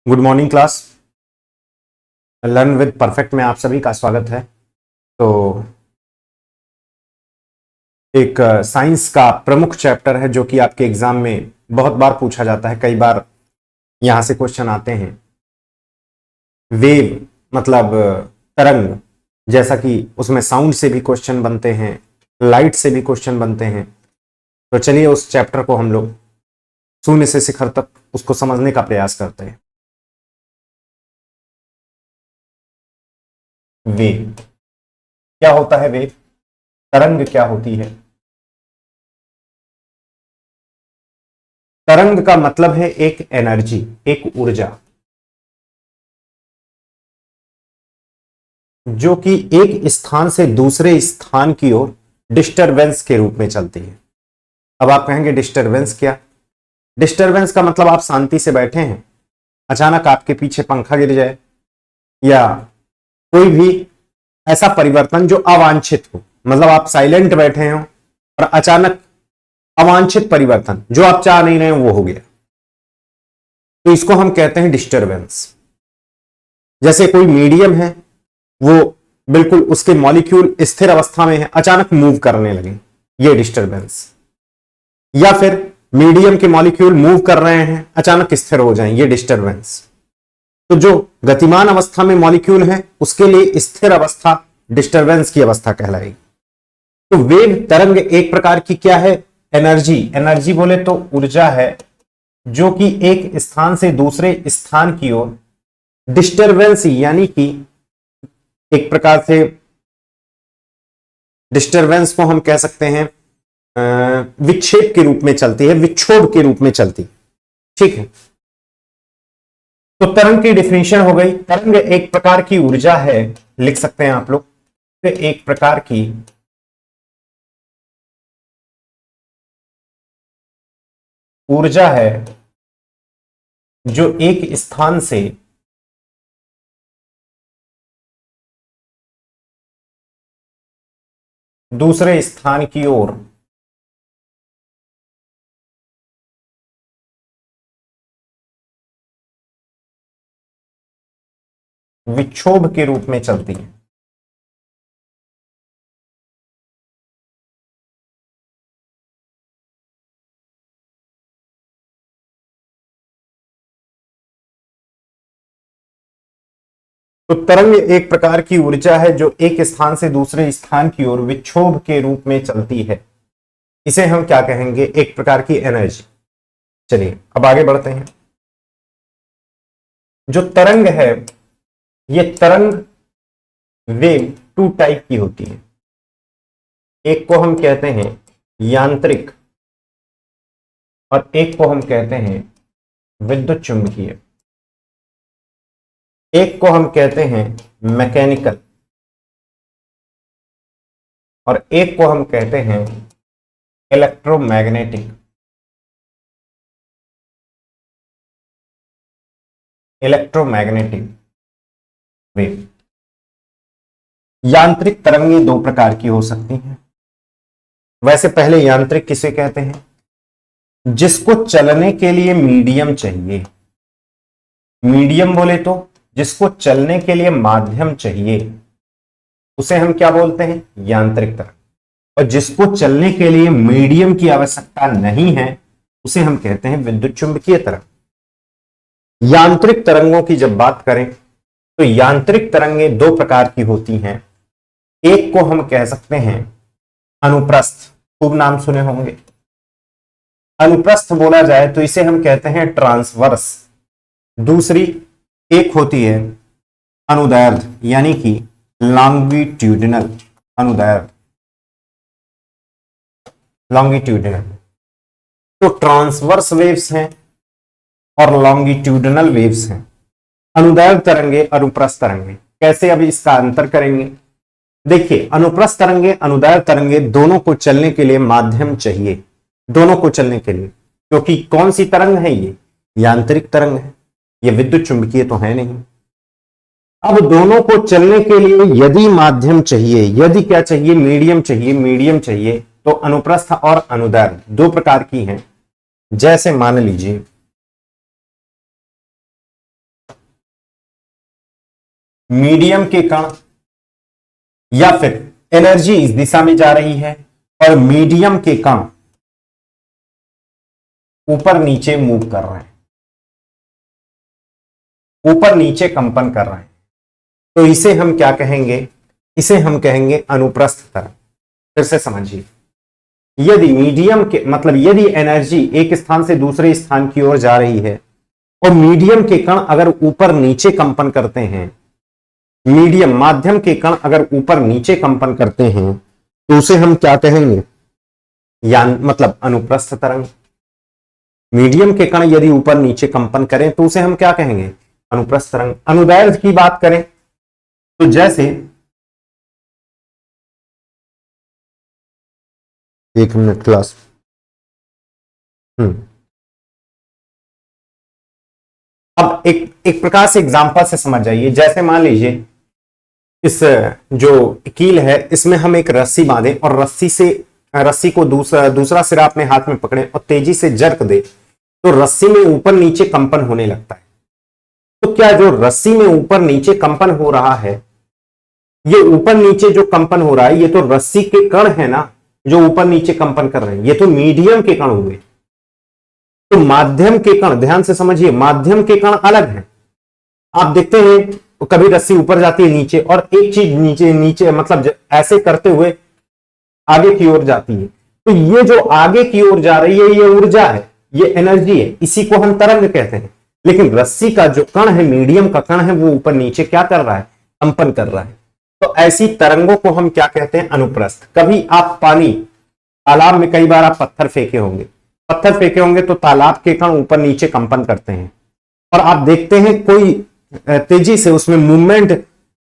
Good morning class. Learn with perfect में आप सभी का स्वागत है। तो एक साइंस का प्रमुख चैप्टर है जो कि आपके एग्जाम में बहुत बार पूछा जाता है, कई बार यहां से क्वेश्चन आते हैं। वेव मतलब तरंग, जैसा कि उसमें साउंड से भी क्वेश्चन बनते हैं, लाइट से भी क्वेश्चन बनते हैं। तो चलिए उस चैप्टर को हम लोग शून्य से शिखर तक उसको समझने का प्रयास करते हैं। वेव क्या होता है? वेव तरंग क्या होती है? तरंग का मतलब है एक एनर्जी, एक ऊर्जा जो कि एक स्थान से दूसरे स्थान की ओर डिस्टरबेंस के रूप में चलती है। अब आप कहेंगे डिस्टरबेंस क्या? डिस्टरबेंस का मतलब आप शांति से बैठे हैं, अचानक आपके पीछे पंखा गिर जाए, या कोई भी ऐसा परिवर्तन जो अवांछित हो। मतलब आप साइलेंट बैठे हो और अचानक अवांछित परिवर्तन जो आप चाह नहीं रहे वो हो गया, तो इसको हम कहते हैं डिस्टरबेंस। जैसे कोई मीडियम है, वो बिल्कुल उसके मॉलिक्यूल स्थिर अवस्था में है, अचानक मूव करने लगे, ये डिस्टरबेंस। या फिर मीडियम के मॉलिक्यूल मूव कर रहे हैं, अचानक स्थिर हो जाएं, ये डिस्टरबेंस। तो जो गतिमान अवस्था में मॉलिक्यूल है उसके लिए स्थिर अवस्था डिस्टरबेंस की अवस्था कहलाएगी। तो वेव तरंग एक प्रकार की क्या है? एनर्जी। एनर्जी बोले तो ऊर्जा है जो कि एक स्थान से दूसरे स्थान की ओर डिस्टरबेंस, यानी कि एक प्रकार से डिस्टरबेंस को हम कह सकते हैं विक्षेप के रूप में चलती है, विक्षोभ के रूप में चलती। ठीक है, तो तरंग की डिफिनेशन हो गई। तरंग एक प्रकार की ऊर्जा है, लिख सकते हैं आप लोग, एक प्रकार की ऊर्जा है जो एक स्थान से दूसरे स्थान की ओर विक्षोभ के रूप में चलती है। तो तरंग एक प्रकार की ऊर्जा है जो एक स्थान से दूसरे स्थान की ओर विक्षोभ के रूप में चलती है। इसे हम क्या कहेंगे? एक प्रकार की एनर्जी। चलिए अब आगे बढ़ते हैं। जो तरंग है, ये तरंग वेव टू टाइप की होती है। एक को हम कहते हैं यांत्रिक और एक को हम कहते हैं विद्युत चुंबकीय। एक को हम कहते हैं मैकेनिकल और एक को हम कहते हैं इलेक्ट्रोमैग्नेटिक। Electromagnetic wave. यांत्रिक तरंगें दो प्रकार की हो सकती हैं। वैसे पहले यांत्रिक किसे कहते हैं? जिसको चलने के लिए मीडियम चाहिए। मीडियम बोले तो जिसको चलने के लिए माध्यम चाहिए, उसे हम क्या बोलते हैं? यांत्रिक तरंग। और जिसको चलने के लिए मीडियम की आवश्यकता नहीं है, उसे हम कहते हैं विद्युत चुंबकीय तरंग। यांत्रिक तरंगों की जब बात करें तो यांत्रिक तरंगें दो प्रकार की होती हैं। एक को हम कह सकते हैं अनुप्रस्थ, खूब नाम सुने होंगे। अनुप्रस्थ बोला जाए तो इसे हम कहते हैं ट्रांसवर्स। दूसरी एक होती है अनुदैर्ध्य, यानी कि लॉन्गिट्यूडिनल। अनुदैर्ध्य, लॉन्गिट्यूडिनल। तो ट्रांसवर्स वेव्स हैं और लॉन्गिट्यूडिनल वेव्स हैं। अनुदैर्ध्य तरंगे, अनुप्रस्थ तरंगे। कैसे अभी इसका अंतर करेंगे? देखिए, अनुप्रस्थ तरंगे, अनुदैर्ध्य तरंगे दोनों को चलने के लिए माध्यम चाहिए। दोनों को चलने के लिए, क्योंकि कौन सी तरंग है? ये यांत्रिक तरंग है, ये विद्युत चुंबकीय तो है नहीं। अब दोनों को चलने के लिए यदि माध्यम चाहिए, यदि क्या चाहिए? मीडियम चाहिए। मीडियम चाहिए तो अनुप्रस्थ और अनुदैर्ध्य दो प्रकार की हैं। जैसे मान लीजिए मीडियम के कण या फिर एनर्जी इस दिशा में जा रही है और मीडियम के कण ऊपर नीचे मूव कर रहे हैं, ऊपर नीचे कंपन कर रहे हैं, तो इसे हम क्या कहेंगे? इसे हम कहेंगे अनुप्रस्थ तरंग। फिर से समझिए, यदि मीडियम के मतलब यदि एनर्जी एक स्थान से दूसरे स्थान की ओर जा रही है और मीडियम के कण अगर ऊपर नीचे कंपन करते हैं, मीडियम माध्यम के कण अगर ऊपर नीचे कंपन करते हैं, तो उसे हम क्या कहेंगे? या मतलब अनुप्रस्थ तरंग। मीडियम के कण यदि ऊपर नीचे कंपन करें तो उसे हम क्या कहेंगे? अनुप्रस्थ तरंग। अनुदैर्ध्य की बात करें तो जैसे, एक मिनट क्लास, अब एक प्रकार से एग्जांपल से समझ जाइए। जैसे मान लीजिए इस जो कील है इसमें हम एक रस्सी बांधे और रस्सी को दूसरा सिरा अपने हाथ में पकड़े और तेजी से जर्क दे, तो रस्सी में ऊपर नीचे कंपन होने लगता है। तो क्या जो रस्सी में ऊपर नीचे कंपन हो रहा है, ये ऊपर नीचे जो कंपन हो रहा है, ये तो रस्सी के कण है ना जो ऊपर नीचे कंपन कर रहे हैं, ये तो मीडियम के कण हुए। तो माध्यम के कण, ध्यान से समझिए, माध्यम के कण अलग हैं। आप देखते हैं कभी रस्सी ऊपर जाती है नीचे और एक चीज नीचे नीचे मतलब ऐसे करते हुए आगे की ओर जाती है, तो ये जो आगे की ओर जा रही है ये ऊर्जा है, ये एनर्जी है, इसी को हम तरंग कहते हैं। लेकिन रस्सी का जो कण है, मीडियम का कण है, वो ऊपर नीचे क्या कर रहा है? कंपन कर रहा है। तो ऐसी तरंगों को हम क्या कहते हैं? अनुप्रस्थ। कभी आप पानी, तालाब में कई बार आप पत्थर फेंके होंगे तो तालाब के कण ऊपर नीचे कंपन करते हैं और आप देखते हैं कोई तेजी से उसमें मूवमेंट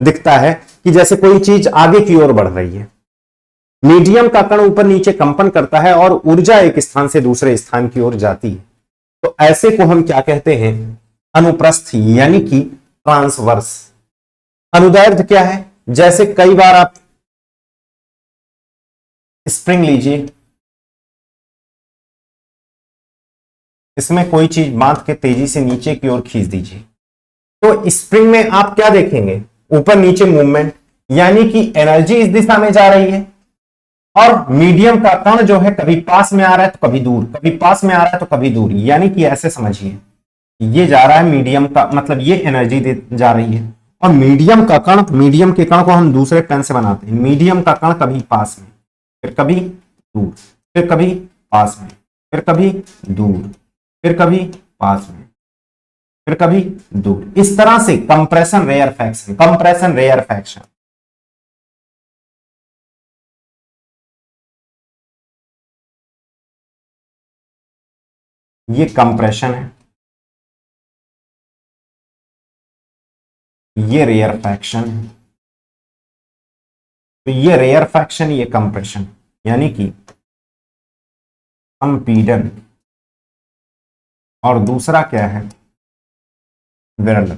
दिखता है कि जैसे कोई चीज आगे की ओर बढ़ रही है। मीडियम का कण ऊपर नीचे कंपन करता है और ऊर्जा एक स्थान से दूसरे स्थान की ओर जाती है। तो ऐसे को हम क्या कहते हैं? अनुप्रस्थ, यानी कि ट्रांसवर्स। अनुदैर्ध्य क्या है? जैसे कई बार आप स्प्रिंग लीजिए, इसमें कोई चीज बांध के तेजी से नीचे की ओर खींच दीजिए, तो स्प्रिंग में आप क्या देखेंगे? ऊपर नीचे मूवमेंट, यानी कि एनर्जी इस दिशा में जा रही है और मीडियम का कण जो है कभी पास में आ रहा है तो कभी दूर, कभी पास में आ रहा है तो कभी दूर। यानी कि ऐसे समझिए, ये जा रहा है मीडियम का मतलब ये एनर्जी जा रही है और मीडियम का कण, मीडियम के कण को हम दूसरे पेन से बनाते हैं। मीडियम का कण कभी पास में, फिर कभी दूर, फिर कभी पास में, फिर कभी दूर, फिर कभी पास में, फिर कभी दूर। इस तरह से कंप्रेशन रेयरफैक्शन, कंप्रेशन रेयरफैक्शन। ये कंप्रेशन है, ये रेयरफैक्शन है। तो ये रेयरफैक्शन, ये कंप्रेशन, यानी कि संपीड़न, और दूसरा क्या है? विरलन।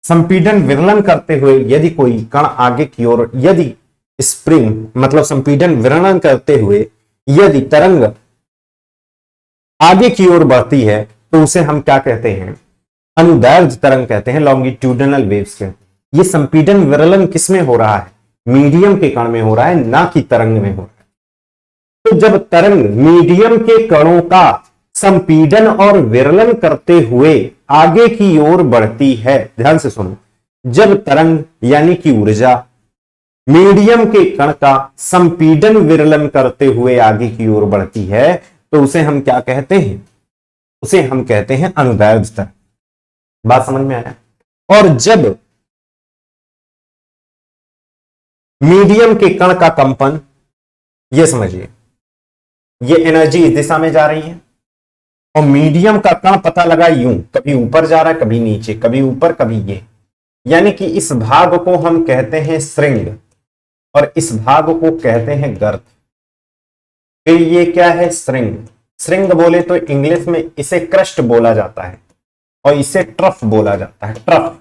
संपीड़न विरलन करते हुए यदि कोई कण आगे की ओर, यदि स्प्रिंग मतलब संपीड़न विरलन करते हुए यदि तरंग आगे की ओर बढ़ती है तो उसे हम क्या कहते हैं? अनुदैर्ध्य तरंग कहते हैं, लॉन्गिट्यूडनल वेव्स कहते हैं। ये संपीड़न विरलन किस में हो रहा है? मीडियम के कण में हो रहा है, ना कि तरंग में हो रहा है। तो जब तरंग मीडियम के कणों का संपीड़न और विरलन करते हुए आगे की ओर बढ़ती है, ध्यान से सुनो, जब तरंग यानी कि ऊर्जा मीडियम के कण का संपीड़न विरलन करते हुए आगे की ओर बढ़ती है तो उसे हम क्या कहते हैं? उसे हम कहते हैं अनुदैर्ध्य तरंग। बात समझ में आया? और जब मीडियम के कण का कंपन, ये समझिए, ये एनर्जी इस दिशा में जा रही है और मीडियम का कण पता लगा यूं, कभी ऊपर जा रहा है कभी नीचे, कभी ऊपर कभी ये, यानी कि इस भाग को हम कहते हैं श्रृंग और इस भाग को कहते हैं गर्त। फिर ये क्या है? श्रृंग। श्रृंग बोले तो इंग्लिश में इसे क्रस्ट बोला जाता है और इसे ट्रफ बोला जाता है। Trough,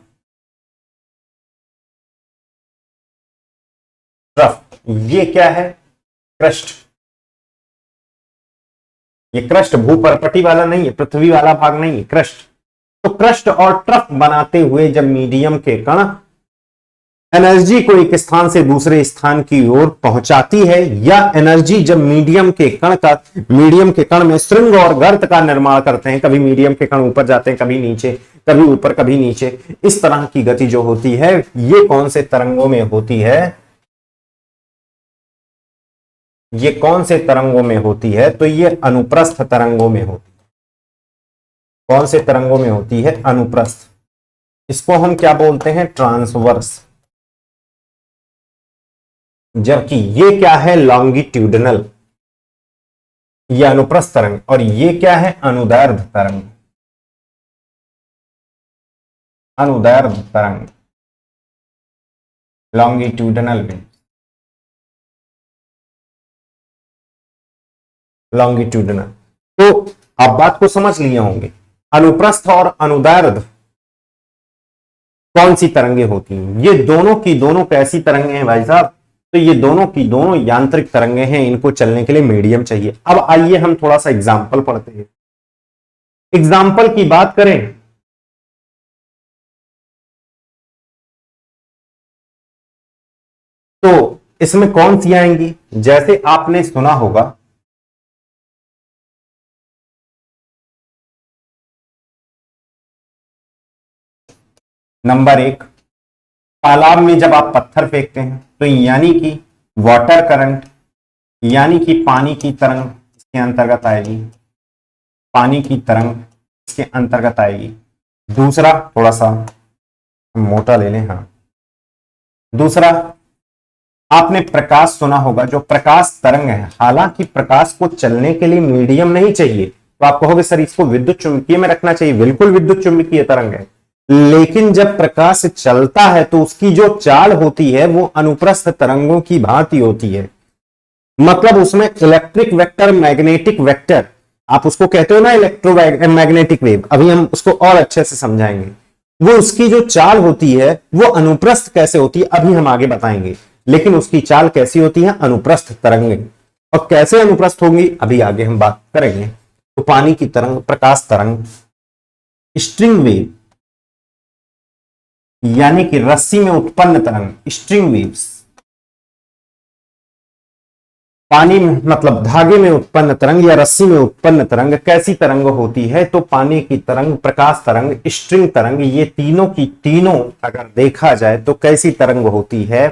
trough. ये क्या है? क्रस्ट। ये क्रस्ट भूपर्पटी वाला नहीं है, पृथ्वी वाला भाग नहीं है, क्रस्ट। तो क्रस्ट और ट्रफ बनाते हुए जब मीडियम के कण एनर्जी को एक स्थान से दूसरे स्थान की ओर पहुंचाती है, या एनर्जी जब मीडियम के कण में श्रृंग और गर्त का निर्माण करते हैं, कभी मीडियम के कण ऊपर जाते हैं, कभी नीचे, कभी ऊपर कभी नीचे, इस तरह की गति जो होती है ये कौन से तरंगों में होती है, ये कौन से तरंगों में होती है, तो ये अनुप्रस्थ तरंगों में होती है। कौन से तरंगों में होती है, अनुप्रस्थ। इसको हम क्या बोलते हैं, ट्रांसवर्स। जबकि ये क्या है, लॉन्गिट्यूडनल, ये अनुप्रस्थ तरंग, और ये क्या है, अनुदैर्ध्य तरंग। अनुदैर्ध्य तरंग, लॉन्गिट्यूडनल में, लॉन्गिट्यूडनल। तो आप बात को समझ लिए होंगे, अनुप्रस्थ और अनुदैर्ध्य कौन सी तरंगे होती हैं, ये दोनों की दोनों कैसी तरंगे हैं भाई साहब, तो ये दोनों की दोनों यांत्रिक तरंगे हैं, इनको चलने के लिए मीडियम चाहिए। अब आइए हम थोड़ा सा एग्जाम्पल पढ़ते हैं। एग्जाम्पल की बात करें तो इसमें कौन सी आएंगी, जैसे आपने सुना होगा नंबर 1, तालाब में जब आप पत्थर फेंकते हैं तो यानी कि वाटर करंट, यानी कि पानी की तरंग इसके अंतर्गत आएगी, पानी की तरंग इसके अंतर्गत आएगी। दूसरा, थोड़ा सा मोटा ले लें, हाँ, दूसरा आपने प्रकाश सुना होगा, जो प्रकाश तरंग है, हालांकि प्रकाश को चलने के लिए मीडियम नहीं चाहिए, तो आप कहोगे सर इसको विद्युत चुंबकीय में रखना चाहिए, बिल्कुल विद्युत चुंबकीय तरंग है, लेकिन जब प्रकाश चलता है तो उसकी जो चाल होती है वो अनुप्रस्थ तरंगों की भांति होती है। मतलब उसमें इलेक्ट्रिक वेक्टर, मैग्नेटिक वेक्टर, आप उसको कहते हो ना इलेक्ट्रोमैग्नेटिक वेव, अभी हम उसको और अच्छे से समझाएंगे। वो उसकी जो चाल होती है वो अनुप्रस्थ कैसे होती है अभी हम आगे बताएंगे, लेकिन उसकी चाल कैसी होती है, अनुप्रस्थ तरंगे। और कैसे अनुप्रस्थ होंगी अभी आगे हम बात करेंगे। तो पानी की तरंग, प्रकाश तरंग, स्ट्रिंग वेव यानी कि रस्सी में उत्पन्न तरंग, स्ट्रिंग वेव्स, पानी में मतलब धागे में उत्पन्न तरंग या रस्सी में उत्पन्न तरंग कैसी तरंग होती है, तो पानी की तरंग, प्रकाश तरंग, स्ट्रिंग तरंग, ये तीनों की तीनों अगर देखा जाए तो कैसी तरंग होती है,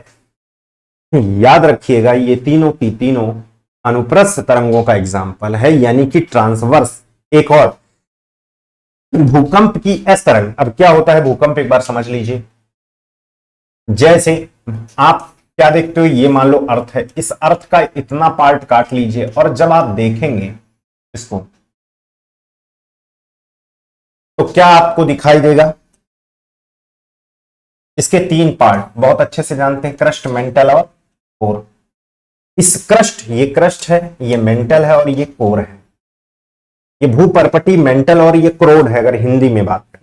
याद रखिएगा ये तीनों की तीनों अनुप्रस्थ तरंगों का एग्जाम्पल है, यानी कि ट्रांसवर्स। एक और, भूकंप की एस तरंग। अब क्या होता है भूकंप, एक बार समझ लीजिए। जैसे आप क्या देखते हो, ये मान लो अर्थ है, इस अर्थ का इतना पार्ट काट लीजिए और जब आप देखेंगे इसको तो क्या आपको दिखाई देगा, इसके 3 पार्ट बहुत अच्छे से जानते हैं, क्रस्ट, मेंटल और कोर। इस क्रस्ट, ये क्रस्ट है, ये मेंटल है और ये कोर है। ये भूपर्पटी मेंटल और ये क्रोड है अगर हिंदी में बात करें।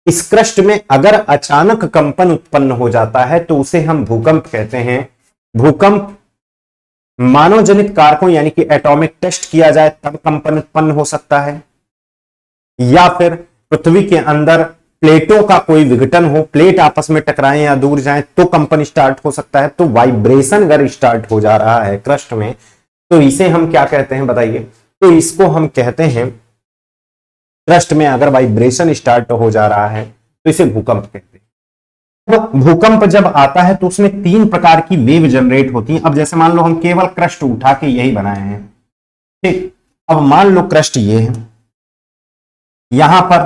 इस क्रस्ट में अगर अचानक कंपन उत्पन्न हो जाता है तो उसे हम भूकंप कहते हैं। भूकंप मानव जनित कारकों यानी कि एटॉमिक टेस्ट किया जाए तब कंपन उत्पन्न हो सकता है, या फिर पृथ्वी के अंदर प्लेटों का कोई विघटन हो, प्लेट आपस में टकराएं या दूर जाएं तो कंपन स्टार्ट हो सकता है। तो वाइब्रेशन अगर स्टार्ट हो जा रहा है क्रस्ट में तो इसे हम क्या कहते हैं बताइए, तो इसको हम कहते हैं, क्रस्ट में अगर वाइब्रेशन स्टार्ट हो जा रहा है तो इसे भूकंप कहते हैं। तो भूकंप जब आता है तो उसमें 3 प्रकार की वेव जनरेट होती है। अब जैसे मान लो हम केवल क्रस्ट उठा के यही बनाए हैं, ठीक। अब मान लो क्रस्ट ये है, यहां पर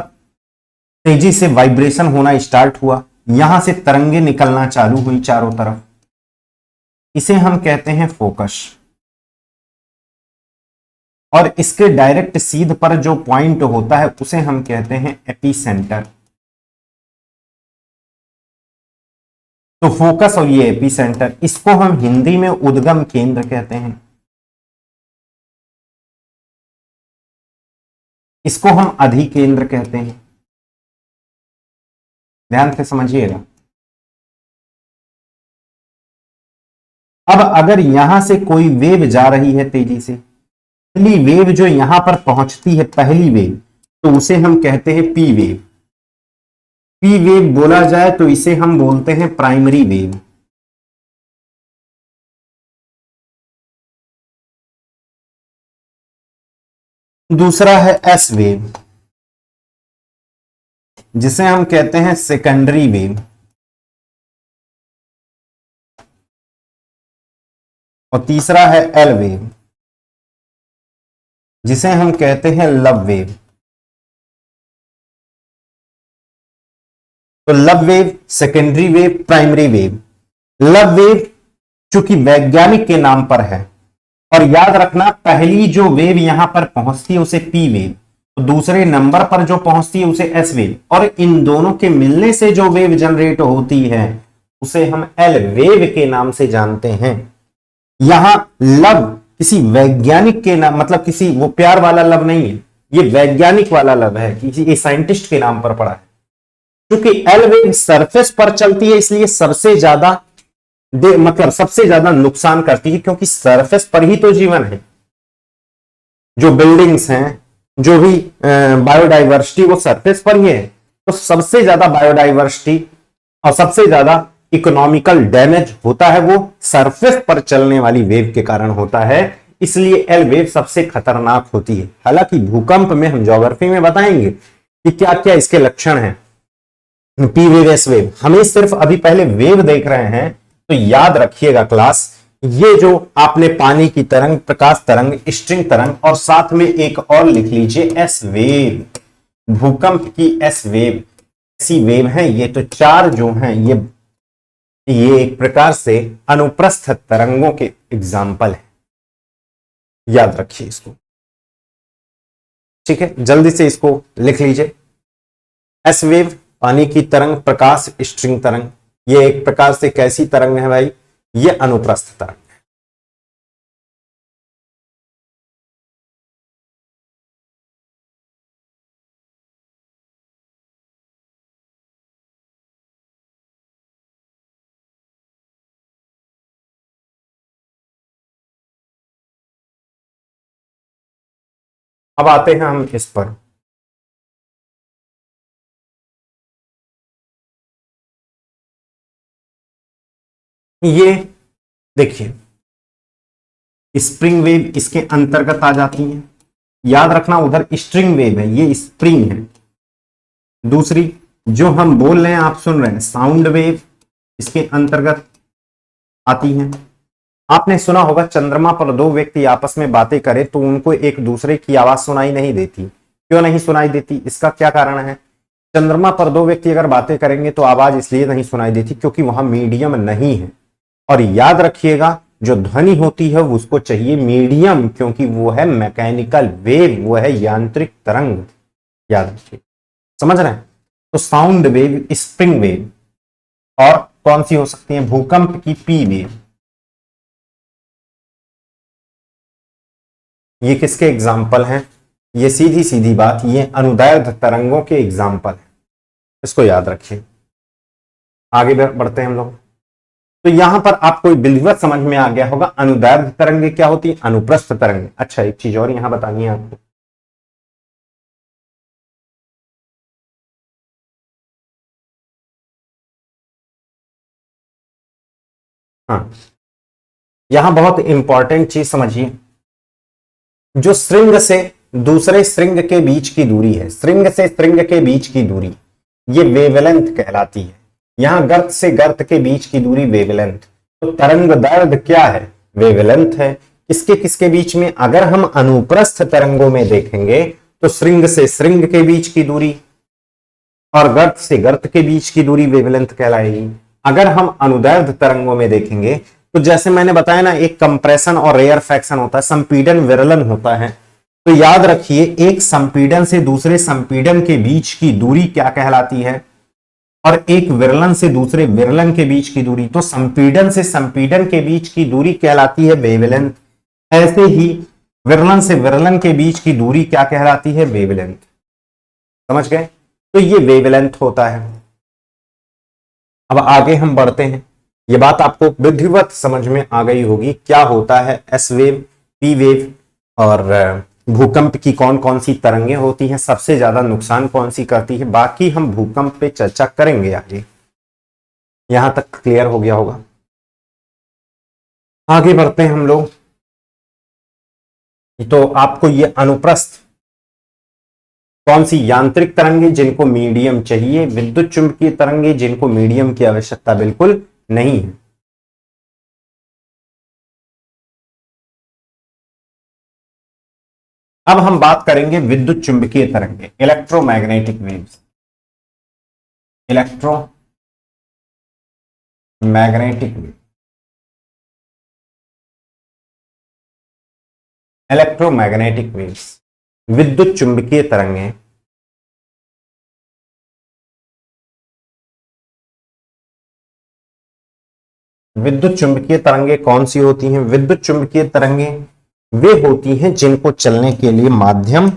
तेजी से वाइब्रेशन होना स्टार्ट हुआ, यहां से तरंगे निकलना चालू हुई चारों तरफ, इसे हम कहते हैं फोकस। और इसके डायरेक्ट सीध पर जो पॉइंट होता है उसे हम कहते हैं एपीसेंटर। तो फोकस और ये एपीसेंटर, इसको हम हिंदी में उद्गम केंद्र कहते हैं, इसको हम अधिकेंद्र कहते हैं। ध्यान से समझिएगा। अब अगर यहां से कोई वेव जा रही है तेजी से, पहली वेव जो यहां पर पहुंचती है, पहली वेव, तो उसे हम कहते हैं पी वेव। पी वेव बोला जाए तो इसे हम बोलते हैं प्राइमरी वेव। दूसरा है एस वेव, जिसे हम कहते हैं सेकेंडरी वेव। और तीसरा है एल वेव, जिसे हम कहते हैं लव वेव। तो love wave, secondary wave, primary wave. Love wave चूंकि वैज्ञानिक के नाम पर है, और याद रखना पहली जो वेव यहां पर पहुंचती है उसे पी वेव, तो दूसरे नंबर पर जो पहुंचती है उसे एस वेव, और इन दोनों के मिलने से जो वेव जनरेट होती है उसे हम एल वेव के नाम से जानते हैं। यहां लव किसी वैज्ञानिक के नाम, मतलब किसी वो प्यार वाला लव नहीं है, ये वैज्ञानिक वाला लव है, किसी साइंटिस्ट के नाम पर पड़ा है। क्योंकि एल वेव सरफेस पर चलती है इसलिए सबसे ज्यादा मतलब सबसे ज्यादा नुकसान करती है, क्योंकि सरफेस पर ही तो जीवन है। जो बिल्डिंग्स हैं, जो भी बायोडाइवर्सिटी, वो सरफेस पर ही है। तो सबसे ज्यादा बायोडाइवर्सिटी और सबसे ज्यादा इकोनॉमिकल डैमेज होता है वो सरफेस पर चलने वाली वेव के कारण होता है। इसलिए एल वेव सबसे खतरनाक होती है। हालांकि भूकंप में हम ज्योग्राफी में बताएंगे कि क्या क्या इसके लक्षण हैं। पी वेव, एस वेव, हमें सिर्फ अभी पहले वेव देख रहे हैं, तो याद रखिएगा क्लास, ये जो आपने पानी की तरंग, प्रकाश तरंग, स्ट्रिंग तरंग, और साथ में एक और लिख लीजिए एस वेव, भूकंप की एस वेव, ऐसी वेव है ये। तो चार जो हैं ये एक प्रकार से अनुप्रस्थ तरंगों के एग्जाम्पल है। याद रखिए इसको, ठीक है, जल्दी से इसको लिख लीजिए। एस वेव पानी की तरंग, प्रकाश स्ट्रिंग तरंग, ये एक प्रकार से कैसी तरंग है भाई, ये अनुप्रस्थ तरंग है। अब आते हैं हम इस पर। ये देखिए, स्प्रिंग वेव इसके अंतर्गत आ जाती है। याद रखना उधर स्ट्रिंग वेव है, ये स्प्रिंग है। दूसरी जो हम बोल रहे हैं, आप सुन रहे हैं, साउंड वेव इसके अंतर्गत आती है। आपने सुना होगा चंद्रमा पर दो व्यक्ति आपस में बातें करें तो उनको एक दूसरे की आवाज सुनाई नहीं देती। क्यों नहीं सुनाई देती, इसका क्या कारण है? चंद्रमा पर दो व्यक्ति अगर बातें करेंगे तो आवाज इसलिए नहीं सुनाई देती क्योंकि वहां मीडियम नहीं है। और याद रखिएगा, जो ध्वनि होती है उसको चाहिए मीडियम, क्योंकि वो है मैकेनिकल वेव, वो है यांत्रिक तरंग। याद रखिए, समझ रहे हैं? तो साउंड वेव, स्प्रिंग वेव, और कौन सी हो सकती है, भूकंप की पी वेव। ये किसके एग्जाम्पल हैं? ये सीधी सीधी बात, ये अनुदैर्ध्य तरंगों के एग्जाम्पल है। इसको याद रखिए। आगे बढ़ते हैं हम लोग। तो यहां पर आपको विधिवत समझ में आ गया होगा अनुदैर्ध्य तरंगे क्या होती है, अनुप्रस्थ तरंगे। अच्छा, एक चीज और यहां बतानी है आपको। हाँ, यहां बहुत इंपॉर्टेंट चीज समझिए। जो स्ट्रिंग से दूसरे स्ट्रिंग के बीच की दूरी है, स्ट्रिंग से स्ट्रिंग के बीच की दूरी, ये वेवलेंथ कहलाती है। यहां गर्त से गर्त के बीच की दूरी वेवलेंथ। तो तरंग दैर्ध्य क्या है, वेवलेंथ है। किसके किसके बीच में? अगर हम अनुप्रस्थ तरंगों में देखेंगे तो श्रृंग से श्रृंग के बीच की दूरी और गर्त से गर्त के बीच की दूरी वेवलेंथ कहलाएगी। अगर हम अनुदैर्ध्य तरंगों में देखेंगे तो जैसे मैंने बताया ना, एक कंप्रेशन और रेयरफैक्शन होता है, संपीडन विरलन होता है। तो याद रखिए, एक संपीडन से दूसरे संपीडन के बीच की दूरी क्या कहलाती है, और एक विरलन से दूसरे विरलन के बीच की दूरी, तो संपीडन से संपीडन के बीच की दूरी कहलाती है वेवलेंथ। ऐसे ही विरलन से विरलन के बीच की दूरी क्या कहलाती है, वेवलेंथ। समझ गए? तो ये वेवलेंथ होता है। अब आगे हम बढ़ते हैं। ये बात आपको विधिवत समझ में आ गई होगी क्या होता है एस वेव, पी वेव और भूकंप की कौन कौन सी तरंगें होती हैं, सबसे ज्यादा नुकसान कौन सी करती है, बाकी हम भूकंप पे चर्चा करेंगे आगे। यहां तक क्लियर हो गया होगा। आगे बढ़ते हैं हम लोग। तो आपको ये अनुप्रस्थ कौन सी यांत्रिक तरंगे जिनको मीडियम चाहिए, विद्युत चुंबकीय तरंगे जिनको मीडियम की आवश्यकता बिल्कुल नहीं है। अब हम बात करेंगे विद्युत चुंबकीय तरंगे, electromagnetic waves. Electromagnetic wave, electromagnetic waves, विद्युत चुंबकीय तरंगे विद्युत चुंबकीय तरंगे कौन सी होती हैं? विद्युत चुंबकीय तरंगे वे होती हैं जिनको चलने के लिए माध्यम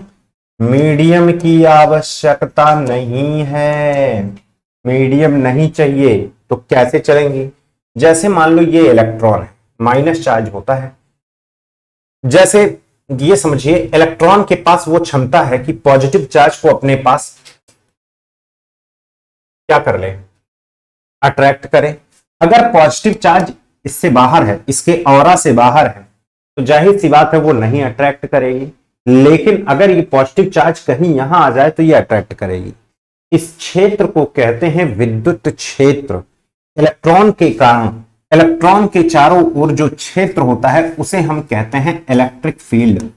मीडियम की आवश्यकता नहीं है, मीडियम नहीं चाहिए तो कैसे चलेंगी? जैसे मान लो ये इलेक्ट्रॉन है, माइनस चार्ज होता है। जैसे ये समझिए इलेक्ट्रॉन के पास वो क्षमता है कि पॉजिटिव चार्ज को अपने पास क्या कर ले, अट्रैक्ट करे। अगर पॉजिटिव चार्ज इससे बाहर है, इसके ऑरा से बाहर है, तो जाहिर सी बात है वो नहीं अट्रैक्ट करेगी। लेकिन अगर ये पॉजिटिव चार्ज कहीं यहां आ जाए तो ये अट्रैक्ट करेगी। इस क्षेत्र को कहते हैं विद्युत क्षेत्र। इलेक्ट्रॉन के कारण, इलेक्ट्रॉन के चारों ओर जो क्षेत्र होता है उसे हम कहते हैं इलेक्ट्रिक फील्ड।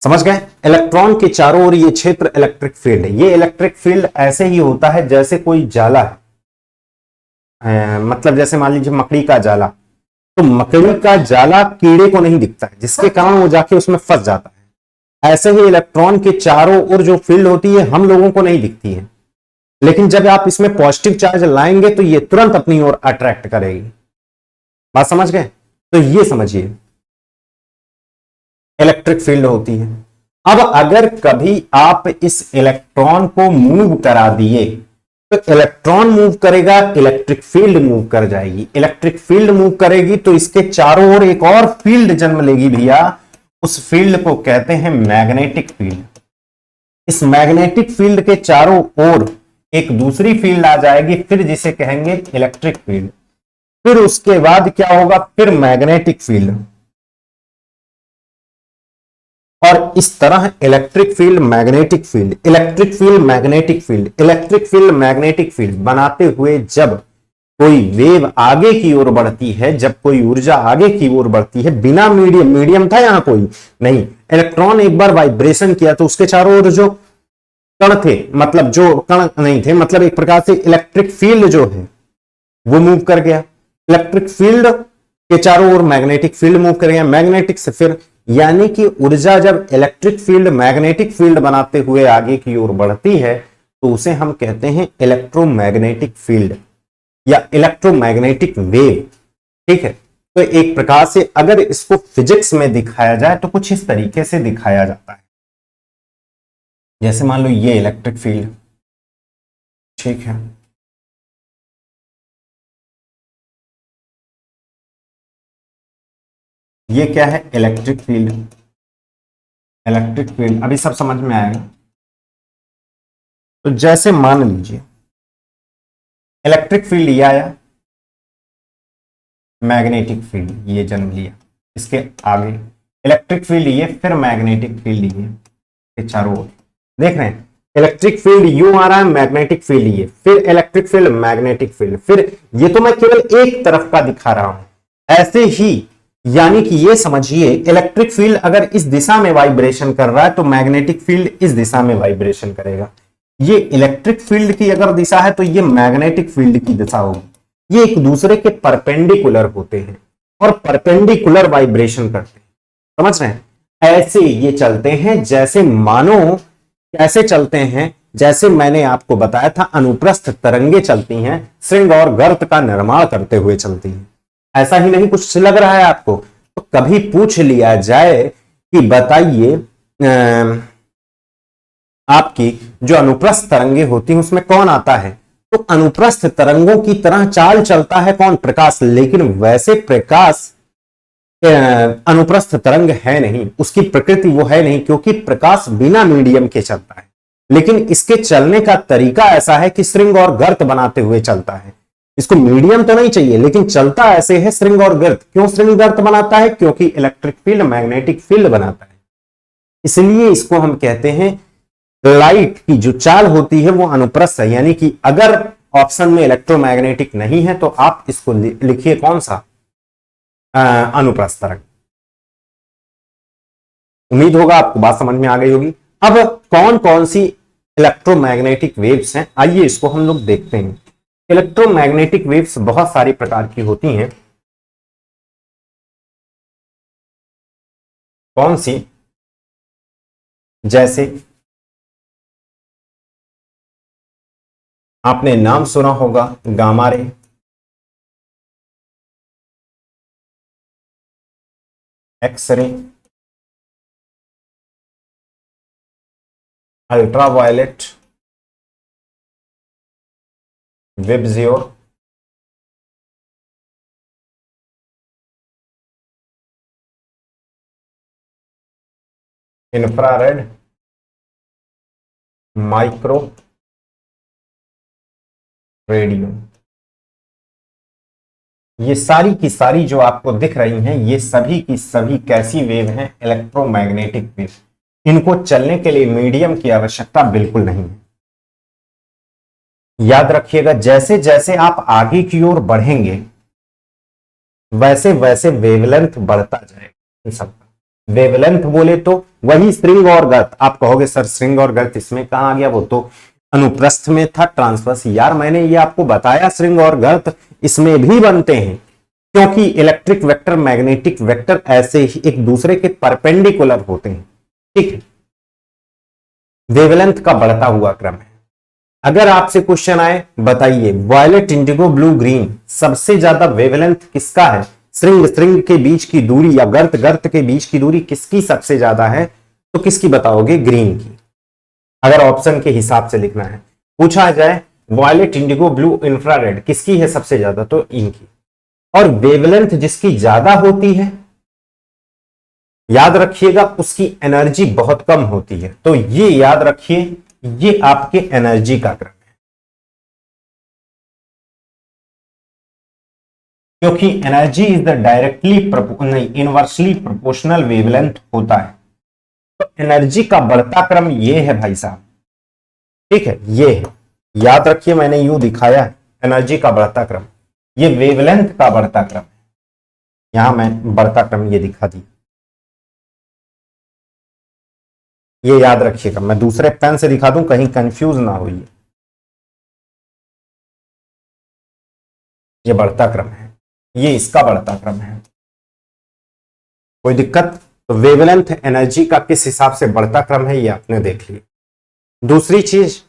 समझ गए? इलेक्ट्रॉन के चारों ओर ये क्षेत्र इलेक्ट्रिक फील्ड है। ये इलेक्ट्रिक फील्ड ऐसे ही होता है जैसे कोई जाला है, मतलब जैसे मान लीजिए मकड़ी का जाला, तो मकड़ी का जाला कीड़े को नहीं दिखता है, जिसके कारण वो जाके उसमें फंस जाता है। ऐसे ही इलेक्ट्रॉन के चारों ओर जो फील्ड होती है हम लोगों को नहीं दिखती है, लेकिन जब आप इसमें पॉजिटिव चार्ज लाएंगे तो ये तुरंत अपनी ओर अट्रैक्ट करेगी। बात समझ गए? तो ये समझिए इलेक्ट्रिक फील्ड होती है। अब अगर कभी आप इस इलेक्ट्रॉन को मूव करा दिए तो इलेक्ट्रॉन मूव करेगा, इलेक्ट्रिक फील्ड मूव कर जाएगी। इलेक्ट्रिक फील्ड मूव करेगी तो इसके चारों ओर एक और फील्ड जन्म लेगी भैया, उस फील्ड को कहते हैं मैग्नेटिक फील्ड। इस मैग्नेटिक फील्ड के चारों ओर एक दूसरी फील्ड आ जाएगी, फिर जिसे कहेंगे इलेक्ट्रिक फील्ड। फिर उसके बाद क्या होगा? फिर मैग्नेटिक फील्ड, और इस तरह electric field, magnetic field, electric field, magnetic field, electric field, magnetic field बनाते हुए जब कोई वेव आगे की ओर बढ़ती है, जब कोई ऊर्जा आगे की ओर बढ़ती है, बिना मीडियम, मीडियम था यहां कोई नहीं, इलेक्ट्रॉन एक बार वाइब्रेशन किया तो उसके चारों ओर जो कण थे, मतलब जो कण नहीं थे, मतलब एक प्रकार से इलेक्ट्रिक फील्ड जो है वो मूव कर गया। इलेक्ट्रिक फील्ड के चारों ओर मैग्नेटिक फील्ड मूव कर गया, मैग्नेटिक से फिर, यानी कि ऊर्जा जब इलेक्ट्रिक फील्ड मैग्नेटिक फील्ड बनाते हुए आगे की ओर बढ़ती है तो उसे हम कहते हैं इलेक्ट्रोमैग्नेटिक फील्ड या इलेक्ट्रोमैग्नेटिक वेव। ठीक है, तो एक प्रकार से अगर इसको फिजिक्स में दिखाया जाए तो कुछ इस तरीके से दिखाया जाता है। जैसे मान लो ये इलेक्ट्रिक फील्ड, ठीक है, ये क्या है? Electric field. इलेक्ट्रिक फील्ड अभी सब समझ में आएगा। तो जैसे मान लीजिए इलेक्ट्रिक फील्ड ये आया, मैग्नेटिक फील्ड ये जन्म लिया, इसके आगे इलेक्ट्रिक फील्ड ये, फिर मैग्नेटिक फील्ड ये चारों ओर देख रहे हैं। इलेक्ट्रिक फील्ड यूं आ रहा है, मैग्नेटिक फील्ड ये, फिर इलेक्ट्रिक फील्ड, मैग्नेटिक फील्ड, फिर ये तो मैं केवल एक तरफ का दिखा रहा हूं। ऐसे ही यानी कि ये समझिए इलेक्ट्रिक फील्ड अगर इस दिशा में वाइब्रेशन कर रहा है तो मैग्नेटिक फील्ड इस दिशा में वाइब्रेशन करेगा। ये इलेक्ट्रिक फील्ड की अगर दिशा है तो ये मैग्नेटिक फील्ड की दिशा होगी। ये एक दूसरे के परपेंडिकुलर होते हैं और परपेंडिकुलर वाइब्रेशन करते हैं। समझ रहे हैं? ऐसे ये चलते हैं जैसे मानो, कैसे चलते हैं? जैसे मैंने आपको बताया था अनुप्रस्थ तरंगे चलती हैं, श्रृंग और गर्त का निर्माण करते हुए चलती हैं। ऐसा ही नहीं कुछ लग रहा है आपको? तो कभी पूछ लिया जाए कि बताइए आपकी जो अनुप्रस्थ तरंगे होती हैं उसमें कौन आता है, तो अनुप्रस्थ तरंगों की तरह चाल चलता है कौन? प्रकाश। लेकिन वैसे प्रकाश अनुप्रस्थ तरंग है नहीं, उसकी प्रकृति वो है नहीं, क्योंकि प्रकाश बिना मीडियम के चलता है। लेकिन इसके चलने का तरीका ऐसा है कि श्रृंग और गर्त बनाते हुए चलता है। इसको मीडियम तो नहीं चाहिए, लेकिन चलता ऐसे है श्रृंग और गर्त। क्यों श्रृंग गर्त बनाता है? क्योंकि इलेक्ट्रिक फील्ड मैग्नेटिक फील्ड बनाता है, इसलिए इसको हम कहते हैं लाइट की जो चाल होती है वो अनुप्रस्थ है। यानी कि अगर ऑप्शन में इलेक्ट्रोमैग्नेटिक नहीं है तो आप इसको लिखिए कौन सा? अनुप्रस्थ तरंग। उम्मीद होगा आपको बात समझ में आ गई होगी। अब कौन कौन सी इलेक्ट्रोमैग्नेटिक वेव्स हैं, आइए इसको हम लोग देखते हैं। इलेक्ट्रोमैग्नेटिक वेव्स बहुत सारी प्रकार की होती हैं। कौन सी? जैसे आपने नाम सुना होगा gamma ray, X ray, ultraviolet, VIBGYOR, infrared, micro, radio. ये सारी की सारी जो आपको दिख रही हैं, ये सभी की सभी कैसी वेव हैं? Electromagnetic wave. इनको चलने के लिए मीडियम की आवश्यकता बिल्कुल नहीं है। याद रखिएगा, जैसे जैसे आप आगे की ओर बढ़ेंगे वैसे वैसे वेवलेंथ बढ़ता जाएगा। सबका वेवलेंथ बोले तो वही श्रृंग और गर्त। आप कहोगे सर श्रृंग और गर्त इसमें कहां आ गया? वो तो अनुप्रस्थ में था, ट्रांसवर्स। यार मैंने ये आपको बताया, श्रृंग और गर्त इसमें भी बनते हैं, क्योंकि इलेक्ट्रिक वेक्टर मैग्नेटिक वेक्टर ऐसे ही एक दूसरे के परपेंडिकुलर होते हैं। ठीक है, वेवलेंथ का बढ़ता हुआ क्रम है। अगर आपसे क्वेश्चन आए, बताइए वायलेट, इंडिगो, ब्लू, ग्रीन, सबसे ज्यादा वेवलेंथ किसका है? श्रृंग श्रृंग के बीच की दूरी या गर्त गर्त के बीच की दूरी किसकी सबसे ज्यादा है? तो किसकी बताओगे? ग्रीन की। अगर ऑप्शन के हिसाब से लिखना है, पूछा जाए वायलेट, इंडिगो, ब्लू, इंफ्रारेड किसकी है सबसे ज्यादा, तो इनकी। और वेवलेंथ जिसकी ज्यादा होती है, याद रखिएगा उसकी एनर्जी बहुत कम होती है। तो ये याद रखिए, ये आपके एनर्जी का क्रम है, क्योंकि एनर्जी इज द डायरेक्टली नहीं, इनवर्सली प्रोपोर्शनल वेवलेंथ होता है। तो एनर्जी का बढ़ता क्रम ये है भाई साहब। ठीक है, ये है, याद रखिए मैंने यूं दिखाया है एनर्जी का बढ़ता क्रम, ये वेवलेंथ का बढ़ता क्रम है। यहां मैं बढ़ता क्रम ये दिखा दी, ये याद रखिएगा। मैं दूसरे पेन से दिखा दूं कहीं कंफ्यूज ना हो। ये बढ़ता क्रम है, ये इसका बढ़ता क्रम है। कोई दिक्कत? तो वेवलेंथ एनर्जी का किस हिसाब से बढ़ता क्रम है ये आपने देख लिया। दूसरी चीज,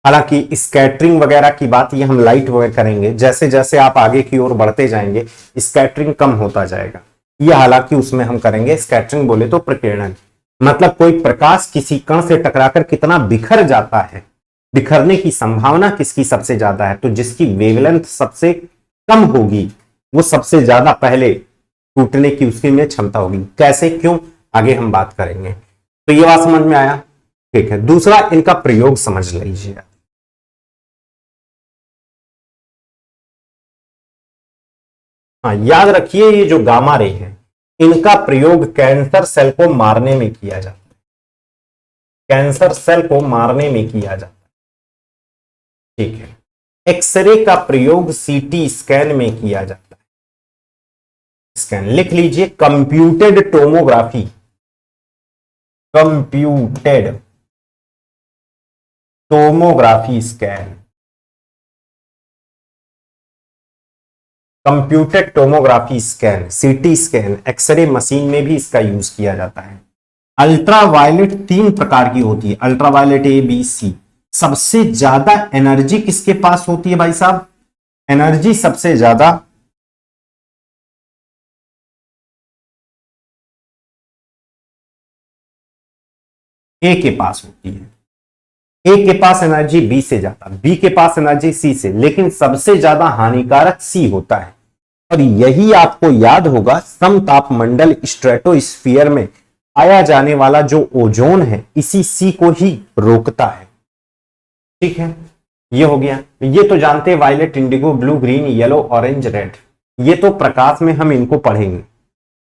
हालांकि स्कैटरिंग वगैरह की बात ये हम लाइट वगैरह करेंगे, जैसे जैसे आप आगे की ओर बढ़ते जाएंगे स्कैटरिंग कम होता जाएगा। ये हालांकि उसमें हम करेंगे स्कैटरिंग बोले तो प्रकीर्णन, मतलब कोई प्रकाश किसी कण से टकराकर कितना बिखर जाता है, बिखरने की संभावना किसकी सबसे ज्यादा है? तो जिसकी वेवलेंथ सबसे कम होगी वो सबसे ज्यादा पहले टूटने की उसकी में क्षमता होगी। कैसे, क्यों, आगे हम बात करेंगे। तो ये बात समझ में आया? ठीक है, दूसरा इनका प्रयोग समझ लीजिए। हाँ, याद रखिए ये जो गामा रे है इनका प्रयोग कैंसर सेल को मारने में किया जाता है, कैंसर सेल को मारने में किया जाता है। ठीक है, एक्सरे का प्रयोग सीटी स्कैन में किया जाता है। स्कैन लिख लीजिए, computed tomography, computed tomography scan, computed tomography scan, CT scan, X ray machine में भी इसका यूज किया जाता है। अल्ट्रावायलेट तीन प्रकार की होती है, अल्ट्रावायलेट ए बी सी। सबसे ज्यादा एनर्जी किसके पास होती है भाई साहब? एनर्जी सबसे ज्यादा ए के पास होती है। ए के पास एनर्जी बी से ज्यादा, बी के पास एनर्जी सी से, लेकिन सबसे ज्यादा हानिकारक सी होता है। और यही आपको याद होगा, समतापमंडल स्ट्रेटोस्फीयर में पाया जाने वाला जो ओजोन है इसी सी को ही रोकता है। ठीक है, ये हो गया। ये तो जानते हैं, violet, indigo, blue, green, yellow, orange, red, ये तो प्रकाश में हम इनको पढ़ेंगे।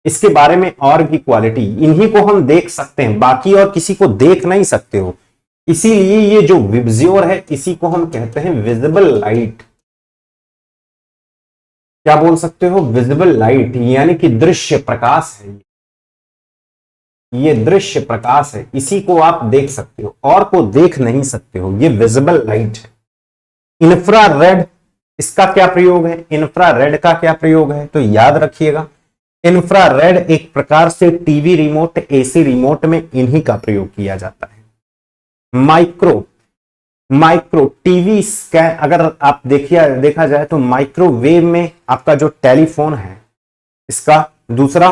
इसके बारे में और भी क्वालिटी, इन्हीं को हम देख सकते हैं, बाकी और किसी को देख नहीं सकते हो। इसीलिए ये जो विब्ज्योर है इसी को हम कहते हैं विजिबल लाइट। क्या बोल सकते हो? विजिबल लाइट, यानी कि दृश्य प्रकाश है। ये दृश्य प्रकाश है, इसी को आप देख सकते हो, और को देख नहीं सकते हो। ये विजिबल लाइट है। इंफ्रारेड, इसका क्या प्रयोग है? इंफ्रारेड का क्या प्रयोग है? तो याद रखिएगा, इंफ्रारेड एक प्रकार से टीवी रिमोट, एसी रिमोट में इन्हीं का प्रयोग किया जाता है। माइक्रो टीवी स्कैन, अगर आप देखा जाए तो माइक्रोवेव में आपका जो टेलीफोन है, इसका दूसरा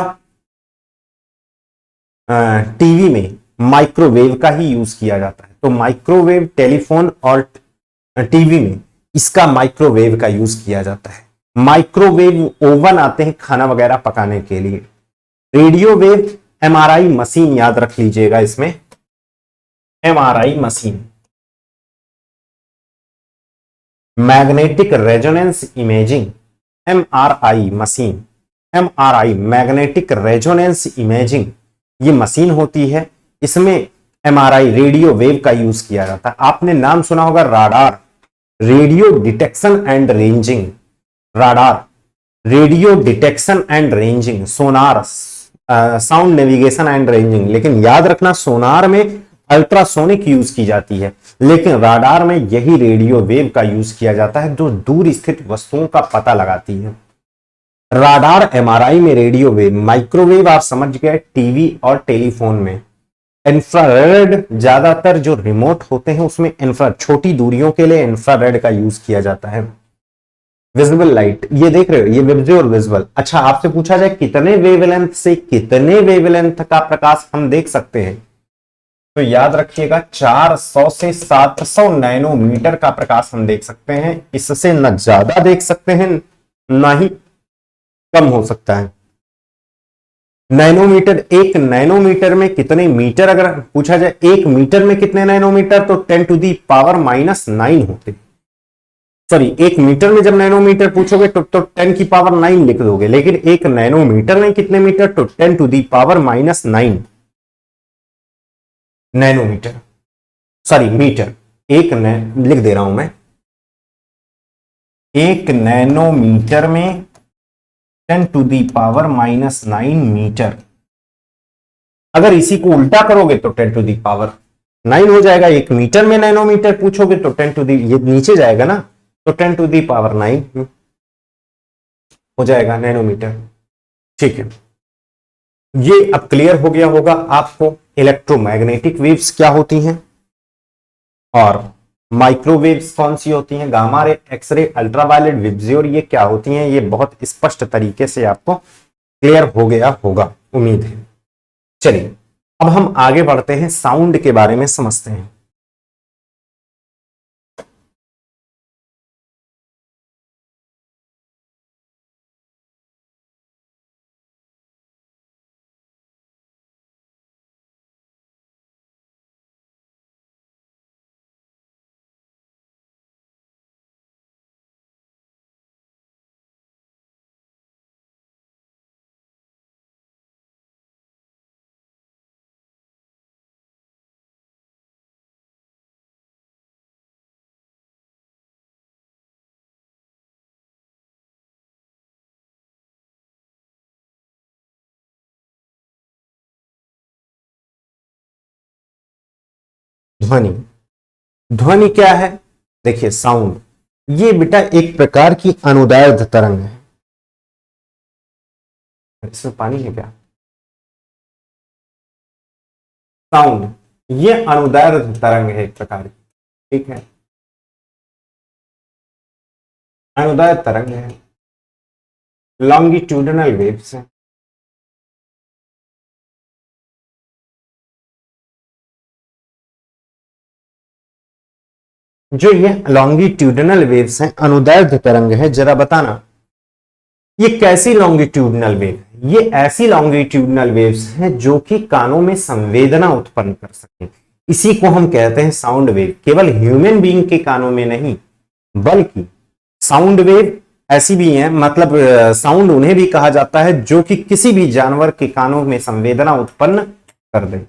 टीवी में माइक्रोवेव का ही यूज किया जाता है। तो माइक्रोवेव टेलीफोन और टीवी में इसका माइक्रोवेव का यूज किया जाता है। माइक्रोवेव ओवन आते हैं खाना वगैरह पकाने के लिए। रेडियो वेव, एमआरआई मशीन, याद रख लीजिएगा इसमें, MRI machine. Magnetic resonance imaging, MRI machine, MRI magnetic resonance imaging, ये मशीन होती है। इसमें एमआरआई रेडियो वेव का यूज किया जाता है। आपने नाम सुना होगा radar, radio detection and ranging, radar, radio detection and ranging, Sonar, sound navigation and ranging. लेकिन याद रखना, सोनार में अल्ट्रासोनिक यूज की जाती है, लेकिन राडार में यही रेडियो वेव का यूज किया जाता है जो दूर स्थित वस्तुओं का पता लगाती है। राडार, एमआरआई में रेडियो वेव, माइक्रोवेव आप समझ गए टीवी और टेलीफोन में। इंफ्रारेड ज्यादातर जो रिमोट होते हैं उसमें छोटी दूरियों के लिए इंफ्रारेड का यूज किया जाता है। विजिबल लाइट, ये देख रहे हो, ये विब्ज्योर और विजिबल। अच्छा, आपसे पूछा जाए कितने वेवलेंथ से कितने वेवलेंथ का प्रकाश हम देख सकते हैं, तो याद रखिएगा 400 से 700 नैनोमीटर का प्रकाश हम देख सकते हैं। इससे न ज्यादा देख सकते हैं, ना ही कम हो सकता है। नैनोमीटर, एक नैनोमीटर में कितने मीटर, अगर पूछा जाए एक मीटर में कितने नैनोमीटर, तो 10 टू दी पावर -9 होते। सॉरी, एक मीटर में जब नैनोमीटर पूछोगे तो 10 की पावर 9 लिख दोगे, लेकिन एक नैनोमीटर में कितने मीटर, तो 10 to the power -9 nanometre, sorry metre. लिख दे रहा हूं मैं, एक नैनोमीटर में 10 टू दी पावर -9 मीटर। अगर इसी को उल्टा करोगे तो 10 टू दी पावर 9 हो जाएगा। एक मीटर में नैनोमीटर पूछोगे तो 10 टू दी, ये नीचे जाएगा ना, तो 10 टू दी पावर 9 हो जाएगा नैनोमीटर। ठीक है, ये अब क्लियर हो गया होगा आपको इलेक्ट्रोमैग्नेटिक वेव्स क्या होती हैं और माइक्रोवेव्स कौन सी होती हैं, गामा रे, एक्सरे, अल्ट्रावायलेट, विब्ज्योर, ये क्या होती हैं। ये बहुत स्पष्ट तरीके से आपको क्लियर हो गया होगा, उम्मीद है। चलिए, अब हम आगे बढ़ते हैं, साउंड के बारे में समझते हैं। ध्वनि, ध्वनि क्या है? देखिए, साउंड, ये बेटा एक प्रकार की अनुदैर्ध्य तरंग है। इसमें पानी है क्या? साउंड, ये अनुदैर्ध्य तरंग है एक प्रकार की, ठीक है, अनुदैर्ध्य तरंग है, लॉन्गिट्यूडिनल वेव्स है। जो ये लॉन्गिट्यूडनल वेव्स हैं, अनुदैर्ध्य तरंग है, जरा बताना ये कैसी लॉन्गिट्यूडनल वेव है? ये ऐसी लॉन्गिट्यूडनल वेव्स हैं जो कि कानों में संवेदना उत्पन्न कर सके। इसी को हम कहते हैं साउंड वेव। केवल ह्यूमन बीइंग के कानों में नहीं, बल्कि साउंड वेव ऐसी भी हैं, मतलब साउंड उन्हें भी कहा जाता है जो कि किसी भी जानवर के कानों में संवेदना उत्पन्न कर दे।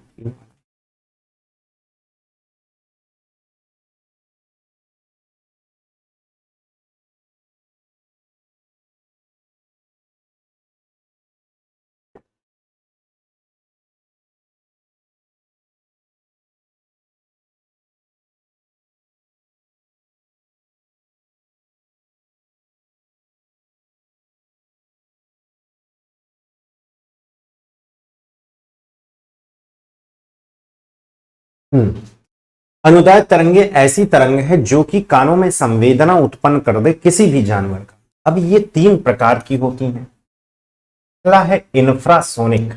अनुदैर्ध्य तरंगे ऐसी तरंग है जो कि कानों में संवेदना उत्पन्न कर दे किसी भी जानवर का। अब ये 3 प्रकार की होती हैं। पहला है इंफ्रासोनिक,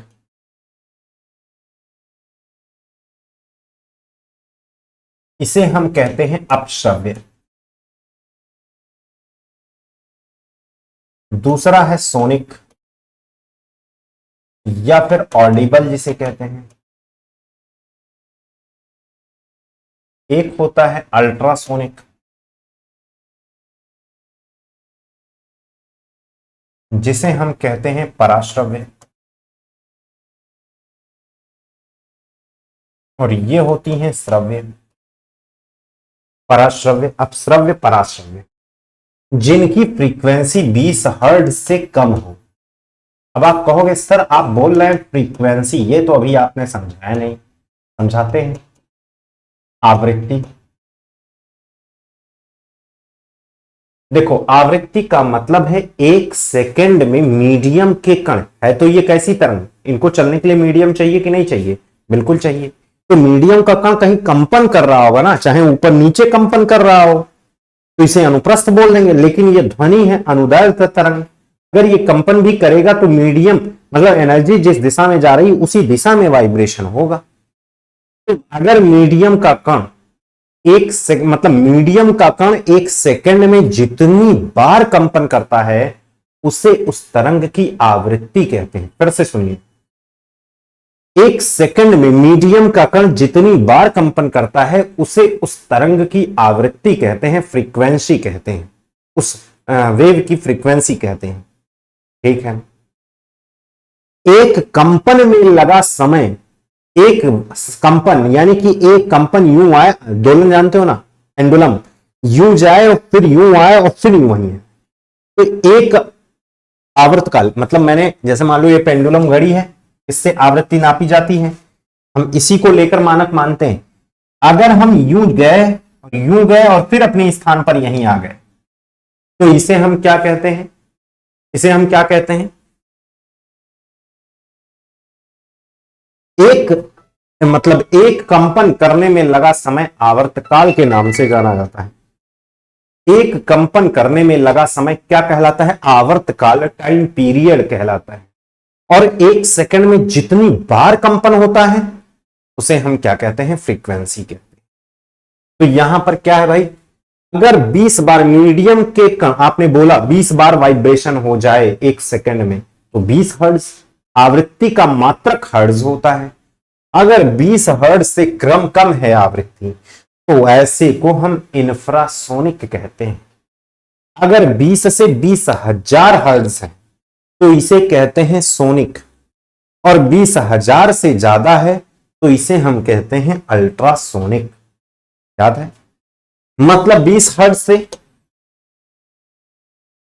इसे हम कहते हैं अपश्रव्य। दूसरा है सोनिक या फिर ऑडिबल जिसे कहते हैं। एक होता है अल्ट्रासोनिक, जिसे हम कहते हैं पराश्रव्य, और ये होती हैं श्रव्य। पराश्रव्य, अपश्रव्य, पराश्रव्य, जिनकी फ्रीक्वेंसी 20 हर्ट्ज से कम हो। अब आप कहोगे सर आप बोल रहे हैं फ्रीक्वेंसी, ये तो अभी आपने समझाया नहीं, समझाते हैं। आवृत्ति, देखो आवृत्ति का मतलब है 1 सेकंड में मीडियम के कण है, तो ये कैसी तरंग, इनको चलने के लिए मीडियम चाहिए कि नहीं चाहिए? बिल्कुल चाहिए। तो मीडियम का कण कहीं कंपन कर रहा होगा ना, चाहे ऊपर नीचे कंपन कर रहा हो तो इसे अनुप्रस्थ बोल देंगे, लेकिन ये ध्वनि है अनुदैर्ध्य तरंग। अगर ये कंपन भी करेगा तो मीडियम मतलब एनर्जी जिस दिशा में जा रही उसी दिशा में वाइब्रेशन होगा। तो अगर मीडियम का कण मतलब मीडियम का कण 1 सेकंड में जितनी बार कंपन करता है उसे उस तरंग की आवृत्ति कहते हैं। फिर से सुनिए, 1 सेकंड में मीडियम का कण जितनी बार कंपन करता है उसे उस तरंग की आवृत्ति कहते हैं, फ्रीक्वेंसी कहते हैं, उस वेव की फ्रीक्वेंसी कहते हैं। ठीक है। एक कंपन में लगा समय, एक कंपन यानी कि एक कंपन यूं आए, दोलन जानते हो ना, पेंडुलम, यूं जाए और फिर यूं आए और फिर यूं वहीं है, तो एक आवर्तकाल, मतलब मैंने जैसे मान लो ये पेंडुलम घड़ी है, इससे आवृत्ति नापी जाती है, हम इसी को लेकर मानक मानते हैं। अगर हम यूं गए और फिर अपने स्थान पर यहीं आ गए तो इसे हम क्या कहते हैं? इसे हम क्या कहते हैं? एक कंपन करने में लगा समय आवर्तकाल के नाम से जाना जाता है। एक कंपन करने में लगा समय क्या कहलाता है? आवर्तकाल, टाइम पीरियड कहलाता है। और 1 सेकंड में जितनी बार कंपन होता है उसे हम क्या कहते हैं? फ्रीक्वेंसी कहते हैं। तो यहां पर क्या है भाई, अगर 20 बार मीडियम के आपने बोला 20 बार वाइब्रेशन हो जाए 1 सेकंड में तो 20 हर्ट्ज, आवृत्ति का मात्रक हर्ट्ज होता है। अगर 20 हर्ट्ज से क्रम कम है आवृत्ति तो ऐसे को हम इंफ्रासोनिक कहते हैं। अगर 20 से 20,000 हर्ट्ज है तो इसे कहते हैं सोनिक, और 20,000 से ज्यादा है तो इसे हम कहते हैं अल्ट्रासोनिक। याद है? मतलब 20 हर्ट्ज से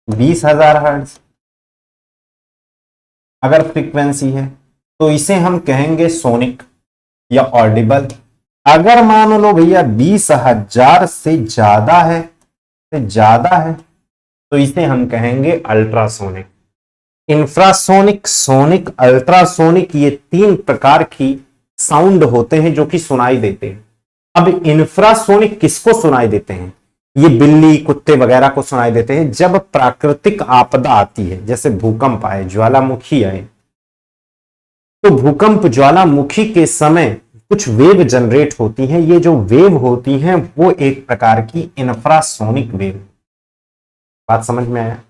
20,000 हर्ट्ज अगर फ्रीक्वेंसी है तो इसे हम कहेंगे सोनिक या ऑडिबल। अगर मान लो भैया 20,000 से ज्यादा है तो इसे हम कहेंगे अल्ट्रासोनिक। इंफ्रासोनिक, सोनिक, अल्ट्रासोनिक, ये 3 प्रकार की साउंड होते हैं जो कि सुनाई देते हैं। अब इंफ्रासोनिक किसको सुनाई देते हैं? ये बिल्ली, कुत्ते वगैरह को सुनाई देते हैं जब प्राकृतिक आपदा आती है, जैसे भूकंप आए, ज्वालामुखी आए। तो भूकंप, ज्वालामुखी के समय कुछ वेव जनरेट होती हैं। ये जो वेव होती हैं वो एक प्रकार की इंफ्रासोनिक वेव। बात समझ में आया?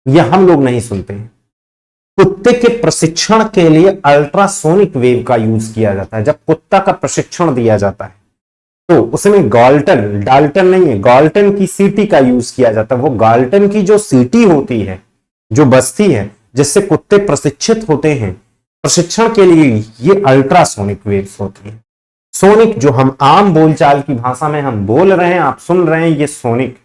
यह हम लोग नहीं सुनते हैं। कुत्ते के प्रशिक्षण के लिए अल्ट्रासोनिक वेव का यूज किया जाता है। जब कुत्ता का प्रशिक्षण दिया जाता है तो उसमें गाल्टन, डाल्टन नहीं है, गाल्टन की सीटी का यूज किया जाता है। वो गाल्टन की जो सीटी होती है, जो बजती है, जिससे कुत्ते प्रशिक्षित होते हैं प्रशिक्षण के लिए, ये अल्ट्रासोनिक वेव्स होती है। सोनिक जो हम आम बोलचाल की भाषा में हम बोल रहे हैं, आप सुन रहे हैं, ये सोनिक।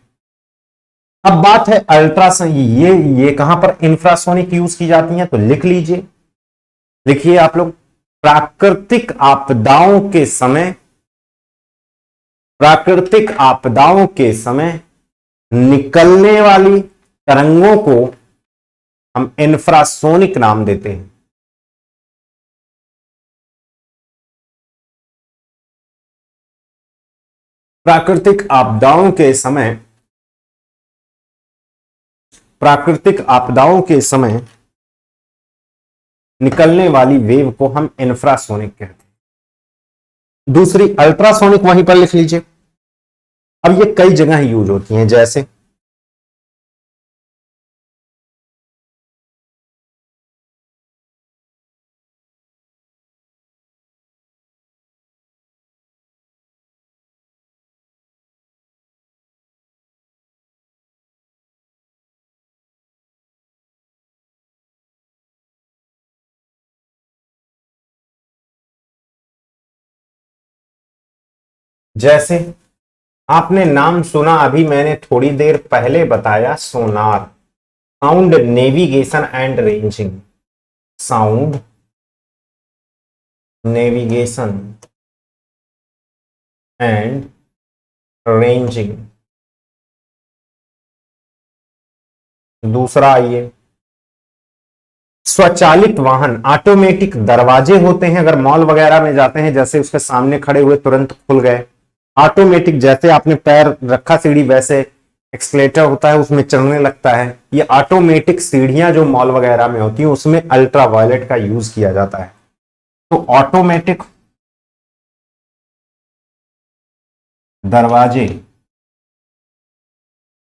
अब बात है अल्ट्रासोनिक, ये कहां पर इंफ्रासोनिक यूज की जाती है, तो लिख लीजिए, लिखिए आप लोग। प्राकृतिक आपदाओं के समय, प्राकृतिक आपदाओं के समय निकलने वाली तरंगों को हम इंफ्रासोनिक नाम देते हैं। प्राकृतिक आपदाओं के समय, प्राकृतिक आपदाओं के समय निकलने वाली वेव को हम इंफ्रासोनिक कहते हैं। दूसरी अल्ट्रासोनिक, वहीं पर लिख लीजिए। अब ये कई जगह यूज होती हैं, जैसे जैसे आपने नाम सुना, अभी मैंने थोड़ी देर पहले बताया, sonar, sound navigation and ranging, sound navigation and ranging. दूसरा आइए, स्वचालित वाहन, ऑटोमेटिक दरवाजे होते हैं। अगर मॉल वगैरह में जाते हैं, जैसे उसके सामने खड़े हुए तुरंत खुल गए, ऑटोमेटिक, जैसे आपने पैर रखा सीढ़ी वैसे एक्सलेटर होता है, उसमें चलने लगता है। ये ऑटोमेटिक सीढ़ियां जो मॉल वगैरह में होती हैं, उसमें अल्ट्रावायलेट का यूज किया जाता है। तो ऑटोमेटिक दरवाजे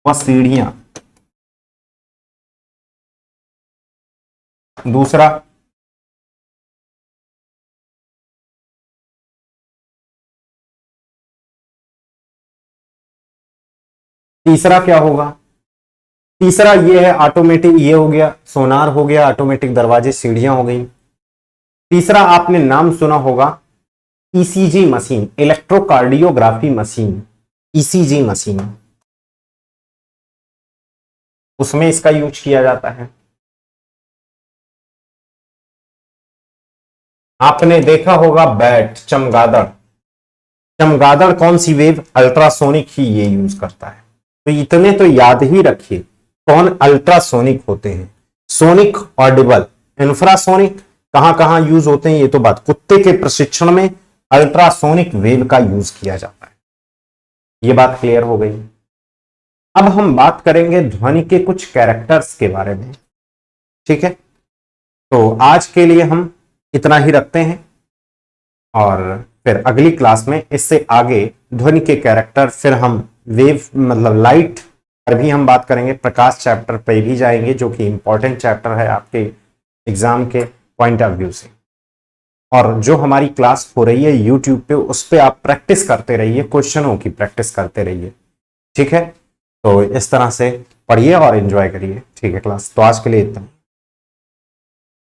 व सीढ़ियां। दूसरा, तीसरा क्या होगा? तीसरा ये है ऑटोमेटिक, ये हो गया सोनार, हो गया ऑटोमेटिक दरवाजे, सीढ़ियां हो गई। तीसरा आपने नाम सुना होगा ECG machine, electrocardiography machine, ECG machine, उसमें इसका यूज किया जाता है। आपने देखा होगा बैट, चमगादड़, चमगादड़ कौन सी वेव? अल्ट्रासोनिक ही ये यूज करता है। तो इतने तो याद ही रखिए कौन अल्ट्रासोनिक होते हैं। सोनिक ऑडिबल, इंफ्रासोनिक कहां कहां यूज होते हैं, ये तो बात। कुत्ते के प्रशिक्षण में अल्ट्रासोनिक वेव का यूज किया जाता है। ये बात क्लियर हो गई। अब हम बात करेंगे ध्वनि के कुछ कैरेक्टर्स के बारे में, ठीक है? तो आज के लिए हम इतना ही रखते हैं, और फिर अगली क्लास में इससे आगे ध्वनि के कैरेक्टर, फिर हम वेव मतलब लाइट पर भी हम बात करेंगे, प्रकाश चैप्टर पे भी जाएंगे, जो कि इंपॉर्टेंट चैप्टर है आपके एग्जाम के पॉइंट ऑफ व्यू से। और जो हमारी क्लास हो रही है यूट्यूब पे, उस पे आप प्रैक्टिस करते रहिए, क्वेश्चनों की प्रैक्टिस करते रहिए, ठीक है? तो इस तरह से पढ़िए और एंजॉय करिए, ठीक है क्लास? तो आज के लिए इतना।